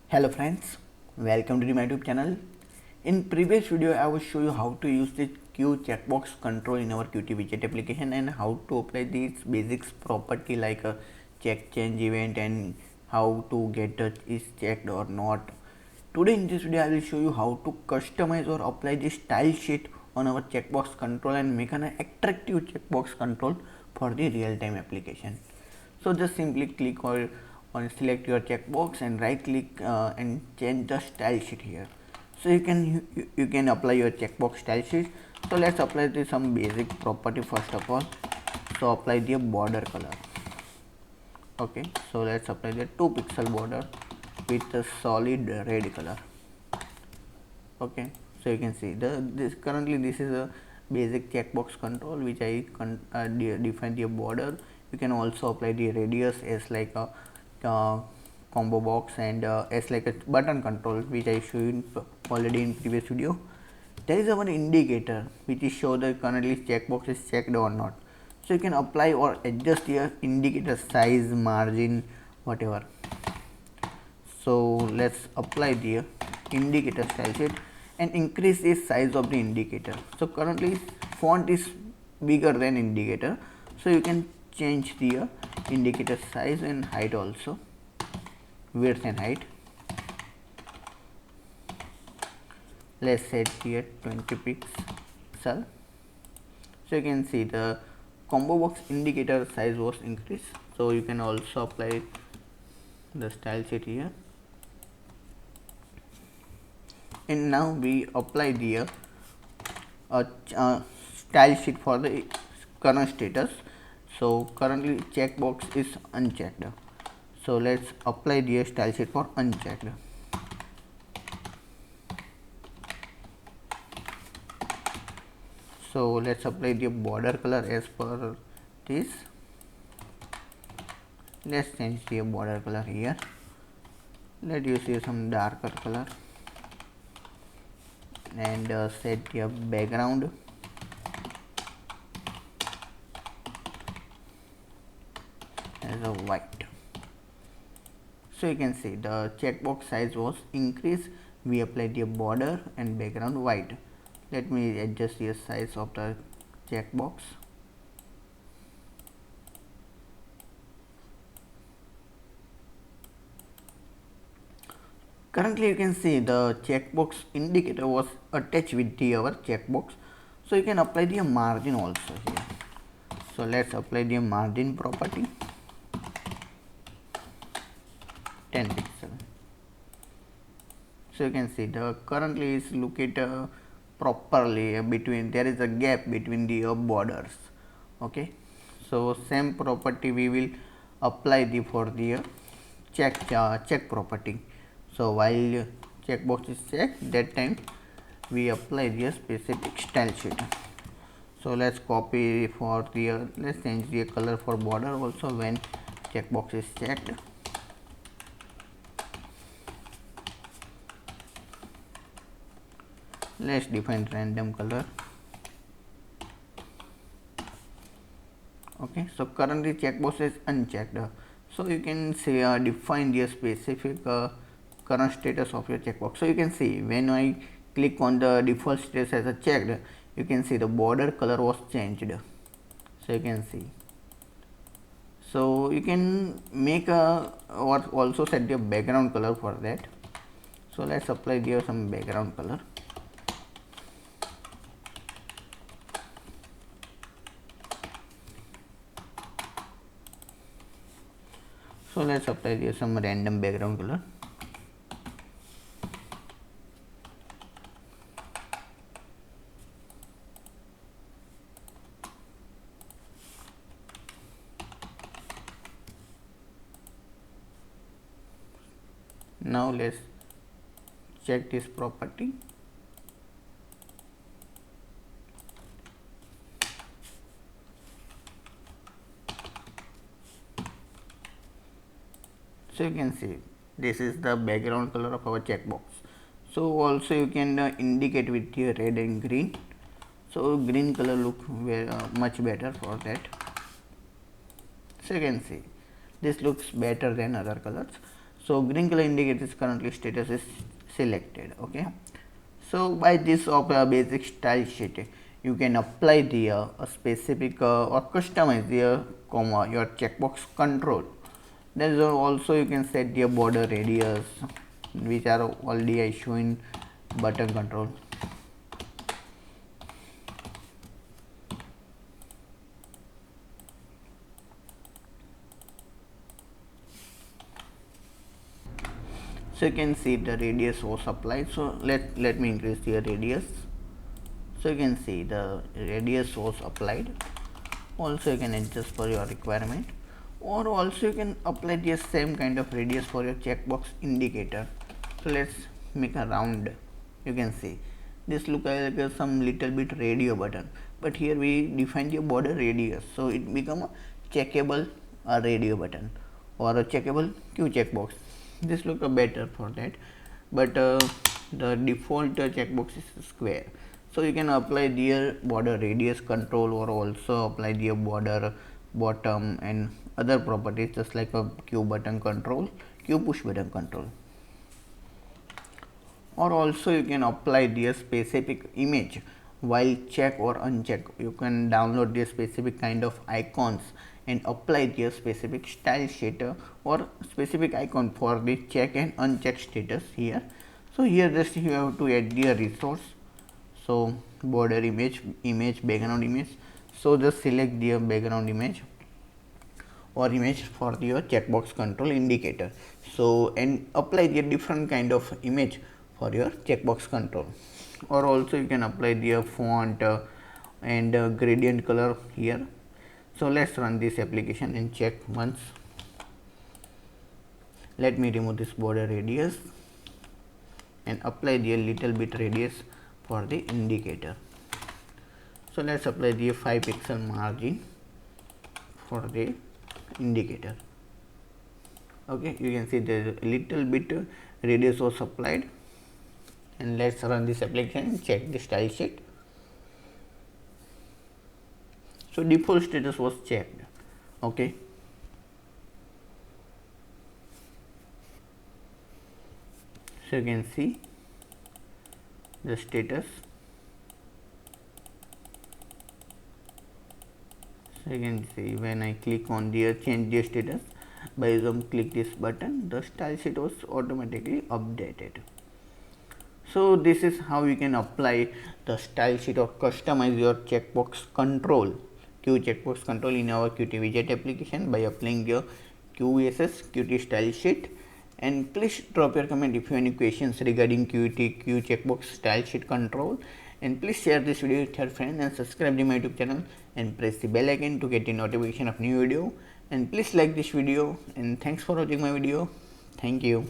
Hello friends, welcome to my YouTube channel. In previous video, I will show you how to use the QCheckBox control in our Qt widget application and how to apply these basics property like a check change event and how to get it is checked or not. Today in this video, I will show you how to customize or apply the style sheet on our checkbox control and make an attractive checkbox control for the real-time application. So just simply click on select your checkbox and right click and change the style sheet here. So you can apply your checkbox style sheet. So let's apply this some basic property first of all. So apply the border color. Okay, so let's apply the 2 pixel border with a solid red color. Okay, so you can see this currently this is a basic checkbox control which I define the border. You can also apply the radius as like a combo box and as like a button control which I showed already in previous video. There is our indicator which is show the currently checkbox is checked or not. So you can apply or adjust your indicator size, margin, whatever. So let's apply the indicator style sheet and increase the size of the indicator. So currently font is bigger than indicator, so you can change the indicator size and height also, width and height. Let's set here 20 pixel. So you can see the combo box indicator size was increased. So you can also apply the style sheet here. And now we apply the style sheet for the current status. So currently checkbox is unchecked. So let's apply the style sheet for unchecked. So let's apply the border color as per this. Let's change the border color here. Let you see some darker color and set the background as a white. So you can see the checkbox size was increased. We applied the border and background white. Let me adjust the size of the checkbox. Currently you can see the checkbox indicator was attached with our checkbox. So you can apply the margin also here. So let's apply the margin property 10 pixel. So you can see the currently is look at properly between there is a gap between the borders. Okay, so same property we will apply the for the check property. So while checkbox is checked, that time we apply the specific style sheet. So let's copy for the let's change the color for border also when checkbox is checked. Let's define random color. Okay, so currently checkbox is unchecked. So you can say define the specific current status of your checkbox. So you can see when I click on the default status as a checked, you can see the border color was changed. So you can see. So you can make a or also set the background color for that. So let's apply here some background color. So let's apply here some random background color. Now let's check this property. So you can see this is the background color of our checkbox. So also you can indicate with the red and green. So green color look much better for that. So you can see this looks better than other colors. So green color indicates currently status is selected. Okay, so by this of a basic style sheet you can apply the a specific or customize the your checkbox control. There is also you can set the border radius, which are already I show in button control. So you can see the radius was applied. So let me increase the radius. So you can see the radius was applied. Also you can adjust for your requirement, or also you can apply the same kind of radius for your checkbox indicator. So let's make a round. You can see this look like some little bit radio button, but here we define the border radius, so it become a checkable radio button or a checkable Q checkbox. This look better for that, but the default checkbox is square. So you can apply the border radius control, or also apply the border bottom and other properties just like a Q button control, Q push button control. Or also you can apply the specific image while check or uncheck. You can download the specific kind of icons and apply the specific style sheet or specific icon for the check and uncheck status here. So here just you have to add the resource. So border image, background image. So just select the background image or image for your checkbox control indicator. So and apply the different kind of image for your checkbox control. Or also you can apply the font and gradient color here. So let's run this application and check once. Let me remove this border radius and apply the little bit radius for the indicator. So let's apply the 5 pixel margin for the indicator. Okay, you can see the little bit radius was applied, and let's run this application and check the style sheet. So default status was checked. Okay, so you can see the status. So you can see when I click on the change the status by click this button, the style sheet was automatically updated. So this is how you can apply the style sheet or customize your checkbox control, Q checkbox control in our Qt widget application by applying your QSS Qt style sheet. And please drop your comment if you have any questions regarding Q checkbox style sheet control. And please share this video with your friends and subscribe to my YouTube channel and press the bell icon to get the notification of new video. And please like this video, and thanks for watching my video. Thank you.